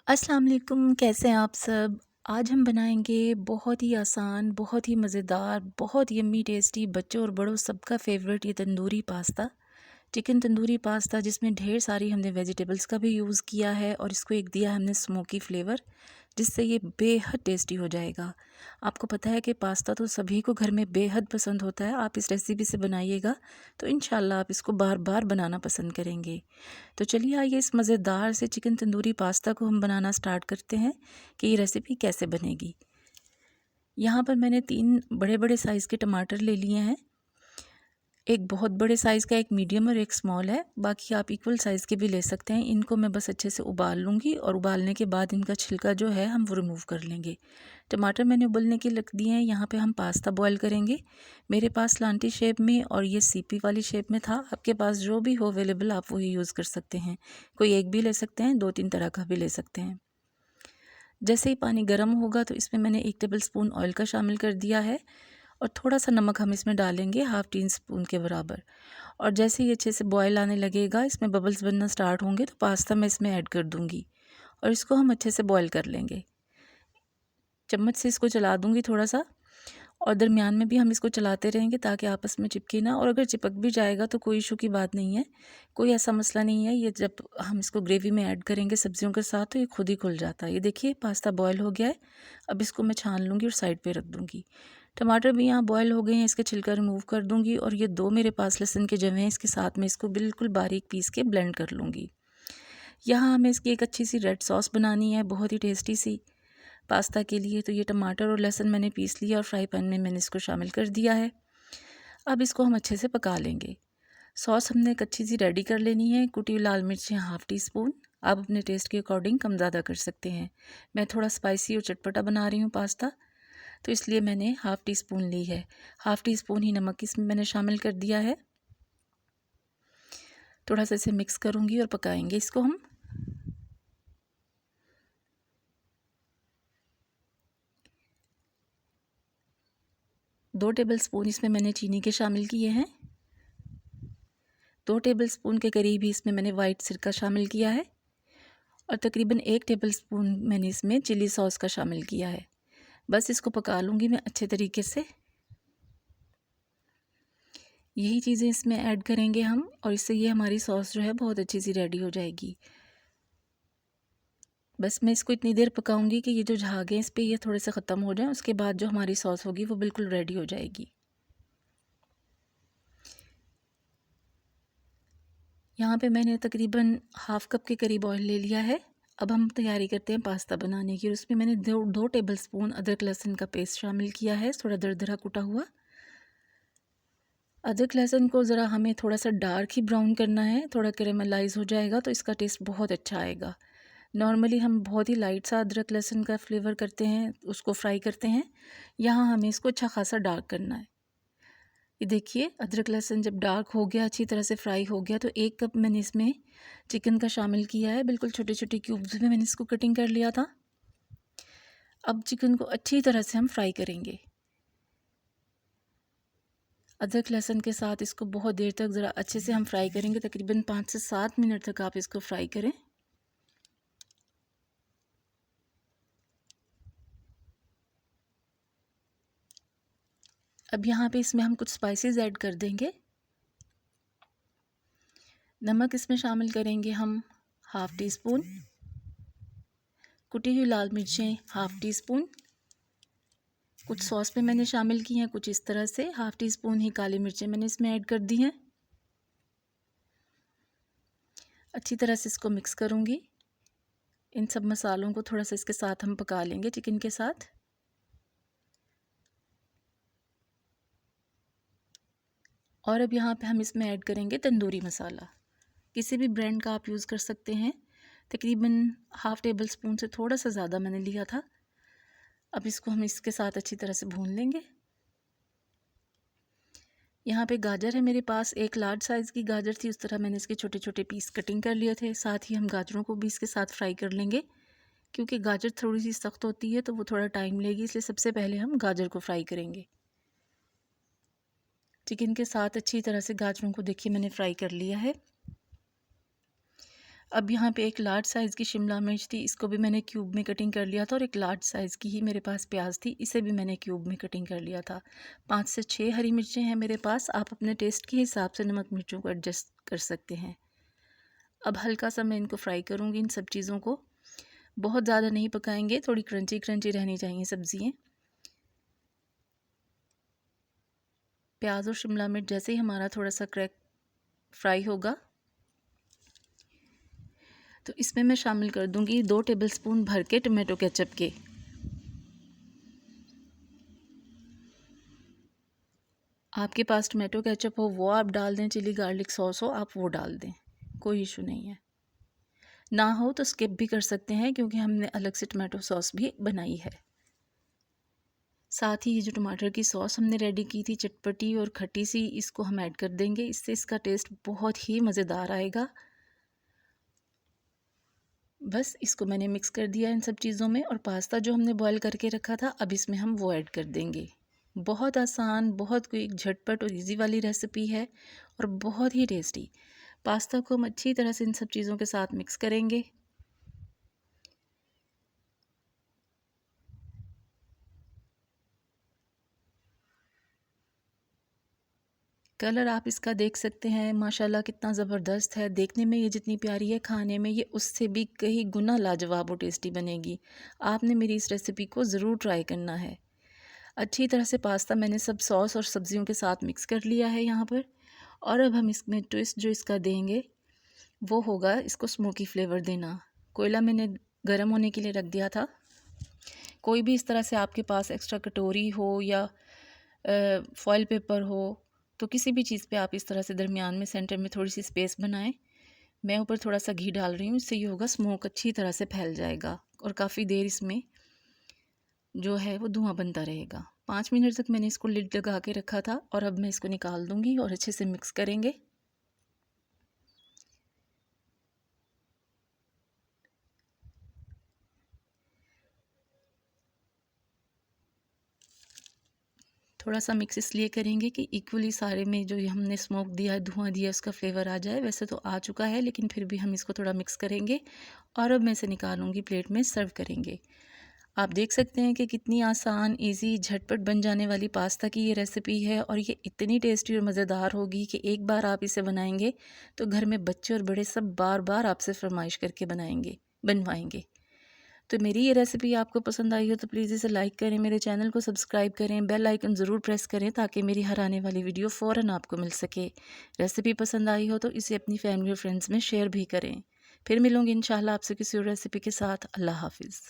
अस्सलाम वालेकुम, कैसे हैं आप सब? आज हम बनाएंगे बहुत ही आसान, बहुत ही मज़ेदार, बहुत यम्मी टेस्टी बच्चों और बड़ों सबका फेवरेट ये tandoori pasta. Chicken tandoori pasta जिसमें ढेर सारी हमने वेजिटेबल्स का भी यूज़ किया है और इसको एक दिया हमने स्मोकी फ्लेवर, जिससे ये बेहद टेस्टी हो जाएगा। आपको पता है कि पास्ता तो सभी को घर में बेहद पसंद होता है। आप इस रेसिपी से बनाइएगा तो इंशाल्लाह आप इसको बार बार बनाना पसंद करेंगे। तो चलिए आइए इस मज़ेदार से चिकन तंदूरी पास्ता को हम बनाना स्टार्ट करते हैं कि ये रेसिपी कैसे बनेगी। यहाँ पर मैंने 3 बड़े-बड़े साइज़ के टमाटर ले लिए हैं। एक बहुत बड़े साइज़ का, एक मीडियम और एक स्मॉल है। बाकी आप इक्वल साइज़ के भी ले सकते हैं। इनको मैं बस अच्छे से उबाल लूँगी और उबालने के बाद इनका छिलका जो है हम वो रिमूव कर लेंगे। टमाटर मैंने उबलने के रख दिए हैं। यहाँ पे हम पास्ता बॉयल करेंगे। मेरे पास लांटी शेप में और ये सीपी वाली शेप में था। आपके पास जो भी हो अवेलेबल आप वही यूज़ कर सकते हैं। कोई एक भी ले सकते हैं, 2-3 तरह का भी ले सकते हैं। जैसे ही पानी गर्म होगा तो इसमें मैंने 1 टेबलस्पून ऑयल का शामिल कर दिया है और थोड़ा-सा नमक हम इसमें डालेंगे, हाफ़ टी स्पून के बराबर। और जैसे ही अच्छे से बॉयल आने लगेगा, इसमें बबल्स बनना स्टार्ट होंगे तो पास्ता मैं इसमें ऐड कर दूँगी और इसको हम अच्छे से बॉयल कर लेंगे। चम्मच से इसको चला दूँगी थोड़ा-सा और दरमियान में भी हम इसको चलाते रहेंगे ताकि आपस में चिपके ना, और अगर चिपक भी जाएगा तो कोई इशू की बात नहीं है, कोई ऐसा मसला नहीं है। ये जब हम इसको ग्रेवी में ऐड करेंगे सब्जियों के साथ तो ये खुद ही खुल जाता है। ये देखिए पास्ता बॉयल हो गया है। अब इसको मैं छान लूँगी और साइड पे रख दूँगी। टमाटर भी यहाँ बॉयल हो गए हैं, इसका छिलका रिमूव कर दूँगी और ये 2 मेरे पास लहसुन के जवे हैं, इसके साथ में इसको बिल्कुल बारीक पीस के ब्लेंड कर लूँगी। यहाँ हमें इसकी एक अच्छी सी रेड सॉस बनानी है, बहुत ही टेस्टी सी पास्ता के लिए। तो ये टमाटर और लहसुन मैंने पीस लिया और फ्राई पैन में मैंने इसको शामिल कर दिया है। अब इसको हम अच्छे से पका लेंगे। सॉस हमने एक अच्छी सी रेडी कर लेनी है। कुटी हुई लाल मिर्चें हाफ़ टी स्पून, आप अपने टेस्ट के अकॉर्डिंग कम ज़्यादा कर सकते हैं। मैं थोड़ा स्पाइसी और चटपटा बना रही हूँ पास्ता, तो इसलिए मैंने हाफ़ टी स्पून ली है। हाफ़ टी स्पून ही नमक इसमें मैंने शामिल कर दिया है। थोड़ा सा इसे मिक्स करूँगी और पकाएंगे इसको हम। 2 टेबलस्पून इसमें मैंने चीनी के शामिल किए हैं। 2 टेबलस्पून के करीब ही इसमें मैंने वाइट सिरका शामिल किया है और तकरीबन 1 टेबलस्पून मैंने इसमें चिली सॉस का शामिल किया है। बस इसको पका लूँगी मैं अच्छे तरीके से। यही चीज़ें इसमें ऐड करेंगे हम और इससे ये हमारी सॉस जो है बहुत अच्छी सी रेडी हो जाएगी। बस मैं इसको इतनी देर पकाऊंगी कि ये जो झाग हैं इस पे ये थोड़े से ख़त्म हो जाएं। उसके बाद जो हमारी सॉस होगी वो बिल्कुल रेडी हो जाएगी। यहाँ पे मैंने तकरीबन हाफ़ कप के करीब ऑयल ले लिया है। अब हम तैयारी करते हैं पास्ता बनाने की, और उसमें मैंने 2 टेबलस्पून अदरक लहसुन का पेस्ट शामिल किया है, थोड़ा दरदरा कुटा हुआ। अदरक लहसुन को ज़रा हमें थोड़ा सा डार्क ही ब्राउन करना है, थोड़ा कैरेमलाइज़ हो जाएगा तो इसका टेस्ट बहुत अच्छा आएगा। नॉर्मली हम बहुत ही लाइट सा अदरक लहसुन का फ्लेवर करते हैं, उसको फ्राई करते हैं। यहाँ हमें इसको अच्छा खासा डार्क करना है। ये देखिए अदरक लहसुन जब डार्क हो गया, अच्छी तरह से फ्राई हो गया, तो 1 कप मैंने इसमें चिकन का शामिल किया है। बिल्कुल छोटे छोटे क्यूब्स में मैंने इसको कटिंग कर लिया था। अब चिकन को अच्छी तरह से हम फ्राई करेंगे अदरक लहसुन के साथ। इसको बहुत देर तक ज़रा अच्छे से हम फ्राई करेंगे, तकरीबन 5 से 7 मिनट तक आप इसको फ्राई करें। अब यहाँ पे इसमें हम कुछ स्पाइसेस ऐड कर देंगे। नमक इसमें शामिल करेंगे हम हाफ़ टी स्पून, कुटी हुई लाल मिर्चें हाफ़ टी स्पून, कुछ सॉस पे मैंने शामिल की हैं कुछ इस तरह से, हाफ़ टी स्पून ही काली मिर्चें मैंने इसमें ऐड कर दी हैं। अच्छी तरह से इसको मिक्स करूँगी। इन सब मसालों को थोड़ा सा इसके साथ हम पका लेंगे चिकन के साथ। और अब यहाँ पे हम इसमें ऐड करेंगे तंदूरी मसाला। किसी भी ब्रांड का आप यूज़ कर सकते हैं। तकरीबन हाफ़ टेबल स्पून से थोड़ा सा ज़्यादा मैंने लिया था। अब इसको हम इसके साथ अच्छी तरह से भून लेंगे। यहाँ पे गाजर है मेरे पास, एक लार्ज साइज़ की गाजर थी, उस तरह मैंने इसके छोटे छोटे पीस कटिंग कर लिए थे। साथ ही हम गाजरों को भी इसके साथ फ्राई कर लेंगे, क्योंकि गाजर थोड़ी सी सख्त होती है तो वो थोड़ा टाइम लेगी, इसलिए सबसे पहले हम गाजर को फ्राई करेंगे। चिकन के साथ अच्छी तरह से गाजरों को देखिए मैंने फ्राई कर लिया है। अब यहाँ पे एक लार्ज साइज़ की शिमला मिर्च थी, इसको भी मैंने क्यूब में कटिंग कर लिया था, और एक लार्ज साइज़ की ही मेरे पास प्याज थी, इसे भी मैंने क्यूब में कटिंग कर लिया था। 5 से 6 हरी मिर्चें हैं मेरे पास, आप अपने टेस्ट के हिसाब से नमक मिर्चों को एडजस्ट कर सकते हैं। अब हल्का सा मैं इनको फ्राई करूँगी, इन सब चीज़ों को बहुत ज़्यादा नहीं पकाएंगे, थोड़ी क्रंची क्रंची रहनी चाहिए सब्जियाँ। प्याज और शिमला मिर्च जैसे ही हमारा थोड़ा सा क्रैक फ्राई होगा तो इसमें मैं शामिल कर दूंगी 2 टेबलस्पून भर के टमाटो केचप के। आपके पास टमाटो केचप हो वो आप डाल दें, चिली गार्लिक सॉस हो आप वो डाल दें, कोई इशू नहीं है। ना हो तो स्किप भी कर सकते हैं क्योंकि हमने अलग से टमाटो सॉस भी बनाई है। साथ ही ये जो टमाटर की सॉस हमने रेडी की थी चटपटी और खट्टी सी, इसको हम ऐड कर देंगे, इससे इसका टेस्ट बहुत ही मज़ेदार आएगा। बस इसको मैंने मिक्स कर दिया इन सब चीज़ों में, और पास्ता जो हमने बॉईल करके रखा था अब इसमें हम वो ऐड कर देंगे। बहुत आसान, बहुत क्विक, झटपट और इजी वाली रेसिपी है और बहुत ही टेस्टी। पास्ता को हम अच्छी तरह से इन सब चीज़ों के साथ मिक्स करेंगे। कलर आप इसका देख सकते हैं, माशाल्लाह कितना ज़बरदस्त है। देखने में ये जितनी प्यारी है, खाने में ये उससे भी कहीं गुना लाजवाब और टेस्टी बनेगी। आपने मेरी इस रेसिपी को ज़रूर ट्राई करना है। अच्छी तरह से पास्ता मैंने सब सॉस और सब्जियों के साथ मिक्स कर लिया है यहाँ पर। और अब हम इसमें ट्विस्ट जो इसका देंगे वो होगा इसको स्मोकी फ्लेवर देना। कोयला मैंने गर्म होने के लिए रख दिया था। कोई भी इस तरह से आपके पास एक्स्ट्रा कटोरी हो या फॉइल पेपर हो तो किसी भी चीज़ पे आप इस तरह से दरमियान में सेंटर में थोड़ी सी स्पेस बनाएं। मैं ऊपर थोड़ा सा घी डाल रही हूँ, इससे ये होगा स्मोक अच्छी तरह से फैल जाएगा और काफ़ी देर इसमें जो है वो धुआं बनता रहेगा। 5 मिनट तक मैंने इसको लिड लगा के रखा था और अब मैं इसको निकाल दूँगी और अच्छे से मिक्स करेंगे। थोड़ा सा मिक्स इसलिए करेंगे कि इक्वली सारे में जो हमने स्मोक दिया, धुआं दिया, उसका फ्लेवर आ जाए। वैसे तो आ चुका है लेकिन फिर भी हम इसको थोड़ा मिक्स करेंगे और अब मैं इसे निकालूंगी, प्लेट में सर्व करेंगे। आप देख सकते हैं कि कितनी आसान, इजी, झटपट बन जाने वाली पास्ता की ये रेसिपी है और ये इतनी टेस्टी और मज़ेदार होगी कि एक बार आप इसे बनाएंगे तो घर में बच्चे और बड़े सब बार बार आपसे फरमाइश करके बनवाएंगे। तो मेरी ये रेसिपी आपको पसंद आई हो तो प्लीज़ इसे लाइक करें, मेरे चैनल को सब्सक्राइब करें, बेल आइकन ज़रूर प्रेस करें ताकि मेरी हर आने वाली वीडियो फ़ौरन आपको मिल सके। रेसिपी पसंद आई हो तो इसे अपनी फैमिली और फ्रेंड्स में शेयर भी करें। फिर मिलूँगी इंशाल्लाह आपसे किसी और रेसिपी के साथ। अल्लाह हाफ़िज़।